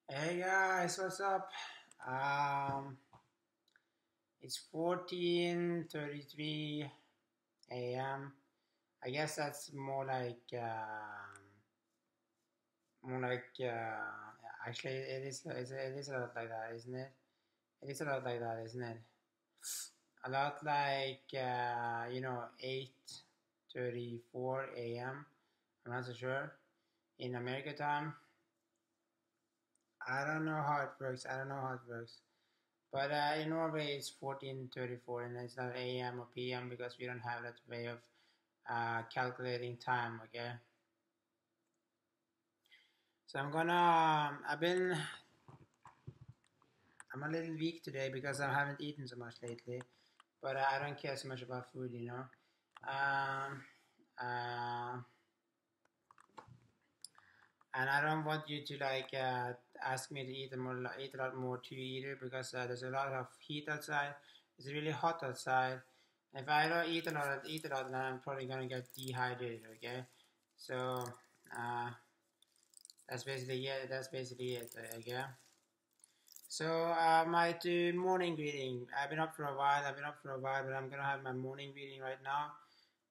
Hey guys, what's up? Um, it's 14:33 a.m. I guess that's actually it is a lot like that, isn't it? It is a lot like that, isn't it? A lot like 8:34 a.m. I'm not so sure in America time. I don't know how it works. I don't know how it works. But in Norway, it's 14:34, and it's not AM or PM because we don't have that way of calculating time. Okay, so I'm a little weak today because I haven't eaten so much lately. But I don't care so much about food, you know. Um, uh, and I don't want you to ask me to eat a lot more too either because there's a lot of heat outside. It's really hot outside. If I don't eat a lot, then I'm probably gonna get dehydrated. Okay, so uh, that's basically it. That's basically it. Okay. So my morning greeting. I've been up for a while. But I'm gonna have my morning greeting right now.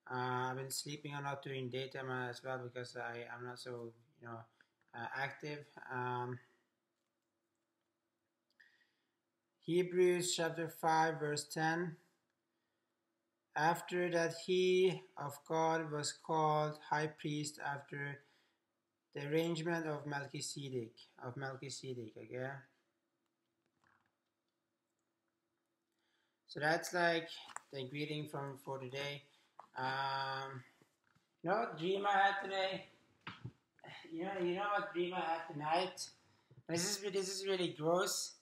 I've been sleeping a lot during daytime as well because I'm not so active. Hebrews chapter 5 verse 10. After that he of God was called high priest after the arrangement of Melchizedek, okay? So that's like the greeting from for today. You know what dream I had today? You know what dream I had tonight? This is really gross.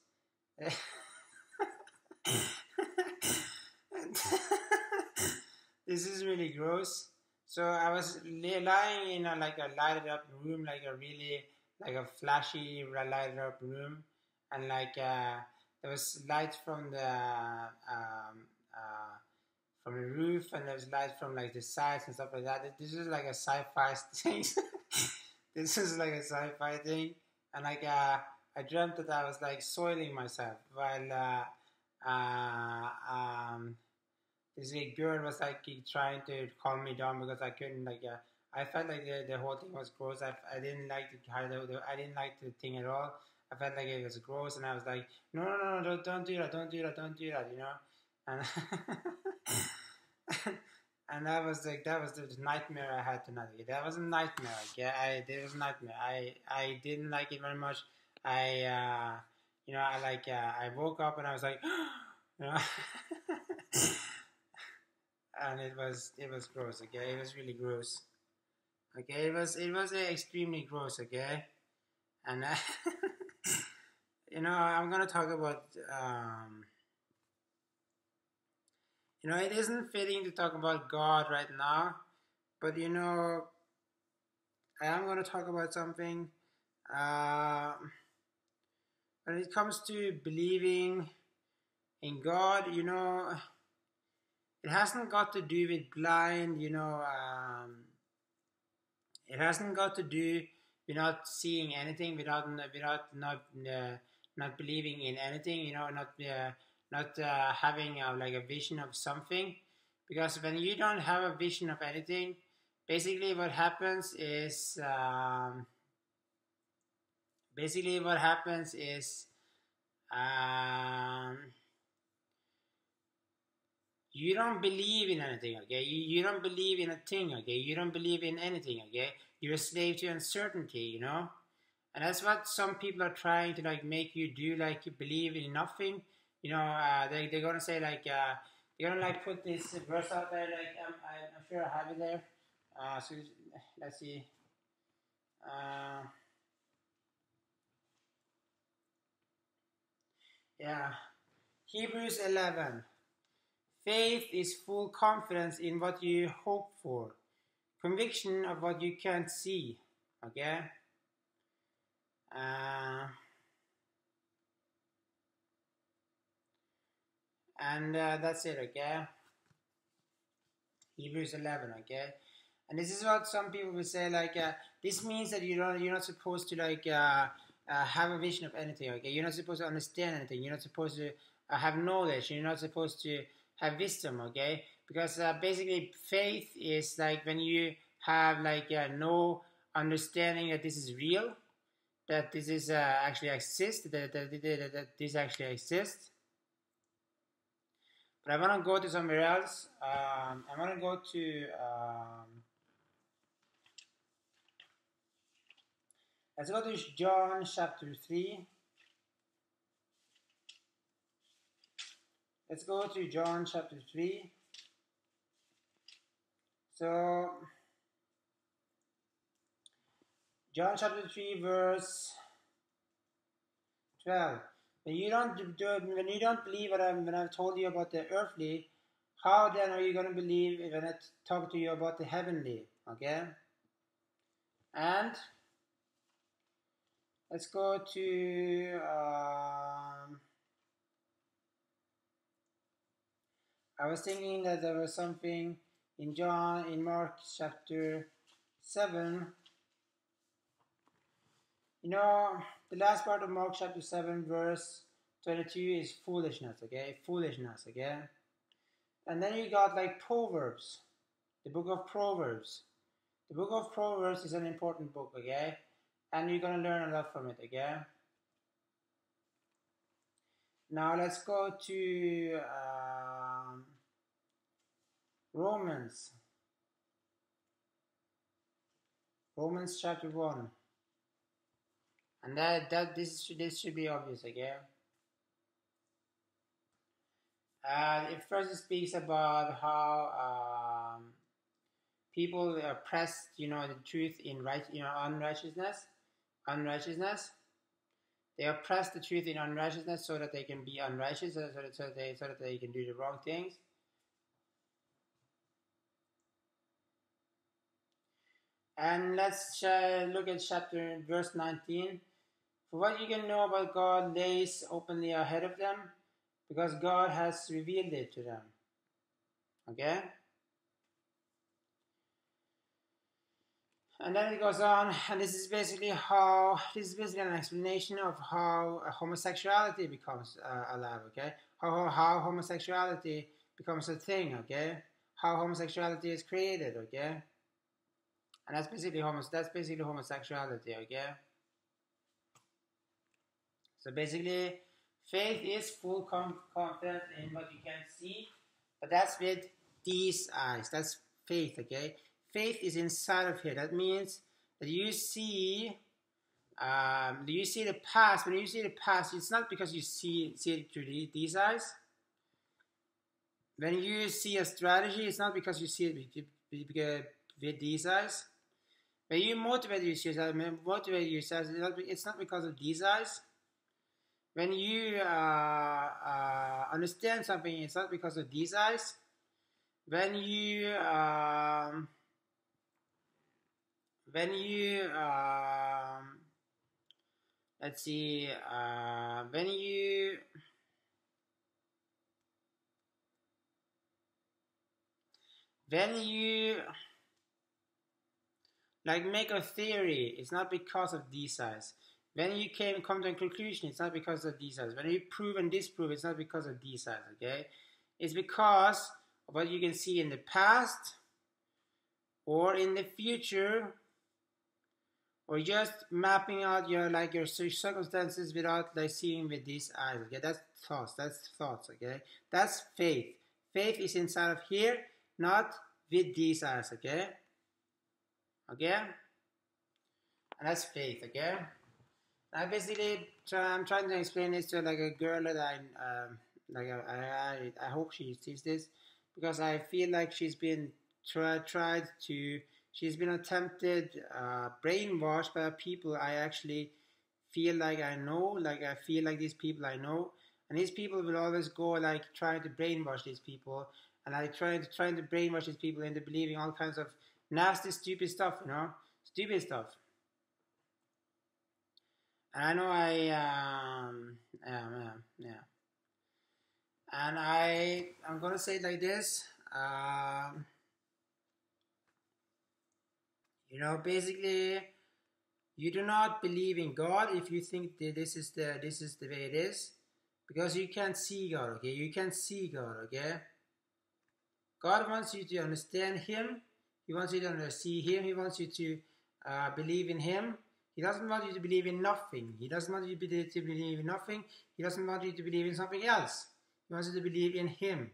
This is really gross. So I was lying in a lighted up room, like a really like a flashy lighted up room, and there was light from the roof, and there was light from like the sides and stuff like that. This is like a sci-fi thing. This is like a sci-fi thing, and I dreamt that I was like soiling myself while this girl was like trying to calm me down because I couldn't I felt like the whole thing was gross. I didn't like I didn't like the thing at all. I felt like it was gross, and I was like, no, don't do that, you know. And and that was the nightmare I had tonight. That was a nightmare. There was a nightmare. I didn't like it very much. I I woke up and I was like, you know. And it was gross. Okay, it was really gross. Okay, it was extremely gross. Okay, and I'm gonna talk about it isn't fitting to talk about God right now, but I am gonna talk about something. Uh, when it comes to believing in God, it hasn't got to do with blind, it hasn't got to do without seeing anything, without not believing in anything. Not having like a vision of something, because when you don't have a vision of anything, basically what happens is um, you don't believe in anything, okay? You don't believe in a thing, okay? You don't believe in anything, okay? You're a slave to uncertainty, and that's what some people are trying to like make you do, like you believe in nothing. They're gonna say they're gonna like put this verse out there, like I'm sure I have it there. So let's see. Uh, yeah, Hebrews 11. Faith is full confidence in what you hope for, conviction of what you can't see. Okay. Uh, and that's it. Okay. Hebrews 11. Okay. And this is what some people will say. This means that you're not supposed to have a vision of anything. Okay, you're not supposed to understand anything. You're not supposed to have knowledge. You're not supposed to have wisdom. Okay, because basically faith is like when you have like no understanding that this is real, that this is actually exists, that this actually exists. But I want to go to somewhere else. I want to go to let's go to John chapter 3. Let's go to John chapter 3. So, John chapter 3 verse 12. When you don't believe when I've told you about the earthly, how then are you going to believe when I talk to you about the heavenly? Okay? And let's go to I was thinking that there was something in Mark chapter 7. You know, the last part of Mark chapter 7 verse 22 is foolishness, okay? Foolishness, okay? And then you got like Proverbs, the book of Proverbs. The book of Proverbs is an important book, okay? And you're going to learn a lot from it, okay? Now let's go to Romans. Romans chapter 1. And this should be obvious, okay? It first speaks about how people oppress, the truth in unrighteousness. They oppress the truth in unrighteousness so that they can be unrighteous, so that they can do the wrong things. And let's look at verse 19. For what you can know about God lays openly ahead of them, because God has revealed it to them. Okay? And then it goes on, and this is basically an explanation of how homosexuality becomes alive, okay? How homosexuality becomes a thing, okay? How homosexuality is created, okay? And that's basically homosexuality, okay? So basically, faith is full confidence in what you can see, but that's with these eyes. That's faith, okay? Faith is inside of here. That means that you see the past. When you see the past, it's not because you see it through these eyes. When you see a strategy, it's not because you see it with these eyes. When you motivate yourself, it's not because of these eyes. When you understand something, it's not because of these eyes. When you let's see, when you like make a theory, it's not because of these eyes. When you come to a conclusion, it's not because of these eyes. When you prove and disprove, it's not because of these eyes, okay? It's because of what you can see in the past or in the future, or just mapping out your circumstances without like seeing with these eyes, okay? That's thoughts, okay? That's faith. Faith is inside of here, not with these eyes, okay? Okay? And that's faith, okay? I'm trying to explain this to like a girl that I hope she sees this, because I feel like she's been she's been attempted brainwashed by people I actually feel like I know, like I feel like these people I know, and these people will always go like trying to brainwash these people, and I trying to brainwash these people into believing all kinds of nasty, stupid stuff, stupid stuff. And I know yeah. And I'm gonna say it like this. Basically, You do not believe in God if you think that this is the way it is, because you can't see God. Okay, you can't see God. Okay, God wants you to understand Him. He wants you to see Him. He wants you to believe in Him. He doesn't want you to believe in nothing. He doesn't want you to believe in nothing. He doesn't want you to believe in something else. He wants you to believe in Him.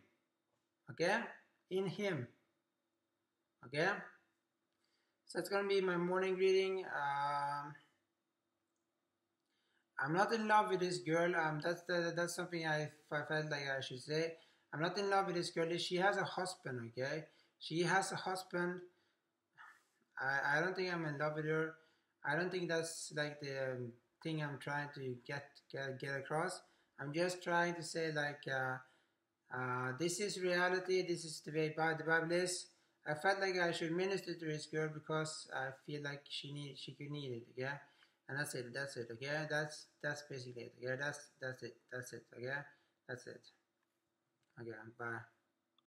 Okay, in Him. Okay, so it's gonna be my morning reading. I'm not in love with this girl. That's something I felt like I should say. I'm not in love with this girl. She has a husband. Okay, she has a husband. I don't think I'm in love with her. I don't think that's like the thing I'm trying to get across. I'm just trying to say like this is reality. This is the way the Bible is. I felt like I should minister to this girl because I feel like she could need it. Yeah, and that's it. That's it. Okay, that's basically it. Okay, that's it. That's it. Okay, that's it. Okay, bye.